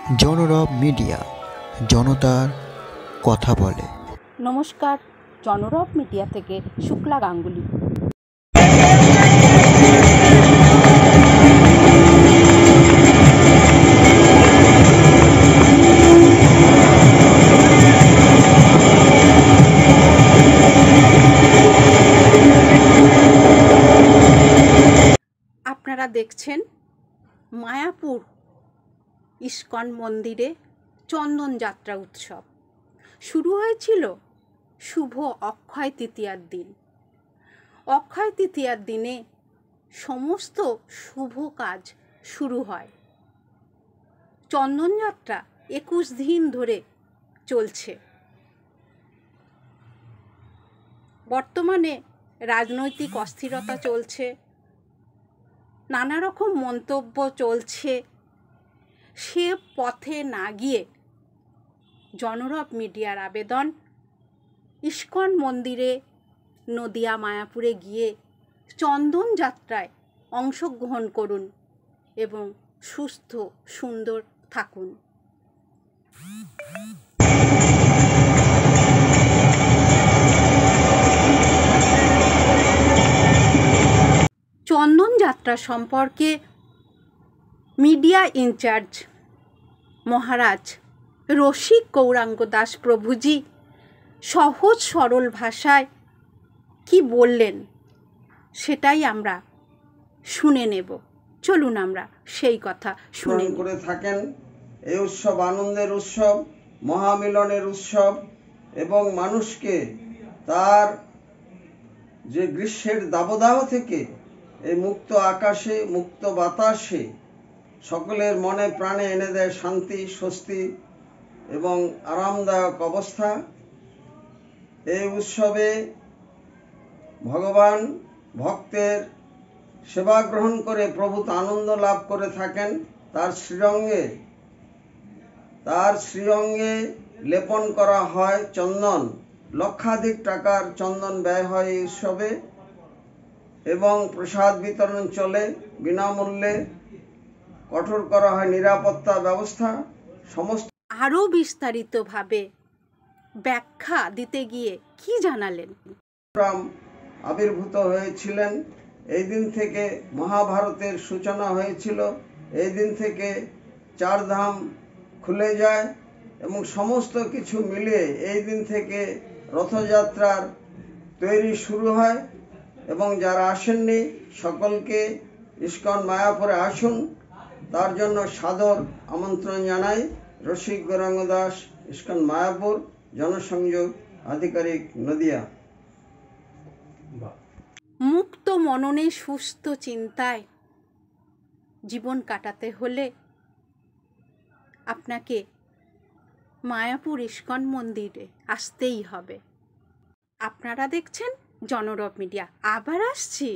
জনরব media, জনতার কথা বলে। নমস্কার, জনরব মিডিয়া থেকে শুক্লা গাঙ্গুলি। আপনারা দেখছেন মায়াপুর ইস্কন মন্দিরে চন্দন যাত্রা উৎসব শুরু হয়েছিল শুভ অক্ষয় তৃতীয়ার দিন। অক্ষয় তৃতীয়ার দিনে সমস্ত শুভ কাজ শুরু হয়। চন্দন যাত্রা 21 দিন ধরে চলছে। বর্তমানে রাজনৈতিক অস্থিরতা চলছে, নানা রকম মন্তব্য চলছে। সে পথে না গিয়ে জনরব মিডিয়ার আবেদন, ইস্কন মন্দিরে নদিয়া মায়াপুরে গিয়ে চন্দন যাত্রায় অংশগ্রহণ করুন এবং সুস্থ সুন্দর থাকুন। চন্দন যাত্রা সম্পর্কে মিডিয়া ইনচার্জ মহারাজ রসিক গৌরাঙ্গ দাস প্রভুজি সহজ সরল ভাষায় কি বললেন সেটাই আমরা শুনে নেব। চলুন আমরা সেই কথা শুনে করে থাকেন। এই উৎসব আনন্দের উৎসব, মহামিলনের উৎসব এবং মানুষকে তার যে গ্রীষ্মের দাবদাহ থেকে এই মুক্ত আকাশে, মুক্ত বাতাসে সকলের মনে প্রাণে এনে দেয় শান্তি, স্বস্তি এবং আরামদায়ক অবস্থা। এই উৎসবে ভগবান ভক্তের সেবা গ্রহণ করে প্রভূত আনন্দ লাভ করে থাকেন। তার শ্রীঅঙ্গে লেপন করা হয় চন্দন। লক্ষাধিক টাকার চন্দন ব্যয় হয় এই উৎসবে এবং প্রসাদ বিতরণ চলে বিনামূল্যে। কঠোর করা হয় নিরাপত্তা ব্যবস্থা। সমস্ত আরও বিস্তারিতভাবে ব্যাখ্যা দিতে গিয়ে কি জানালেন? রাম আবির্ভূত হয়েছিলেন। এই দিন থেকে মহাভারতের সূচনা হয়েছিল। এই দিন থেকে 4 ধাম খুলে যায় এবং সমস্ত কিছু মিলিয়ে এই দিন থেকে রথযাত্রার তৈরি শুরু হয় এবং যারা আসেননি সকলকে ইস্কন মায়াপুরে আসুন, তার জন্য সাদর আমন্ত্রণ জানাই। রসিক গৌরাঙ্গ দাস, ইস্কন মায়াপুর, জনসংযোগ আধিকারিক, নদিয়া। মুক্ত মননে সুস্থ চিন্তায় জীবন কাটাতে হলে আপনাকে মায়াপুর ইস্কন মন্দিরে আসতেই হবে। আপনারা দেখছেন জনরব মিডিয়া। আবার আসছি।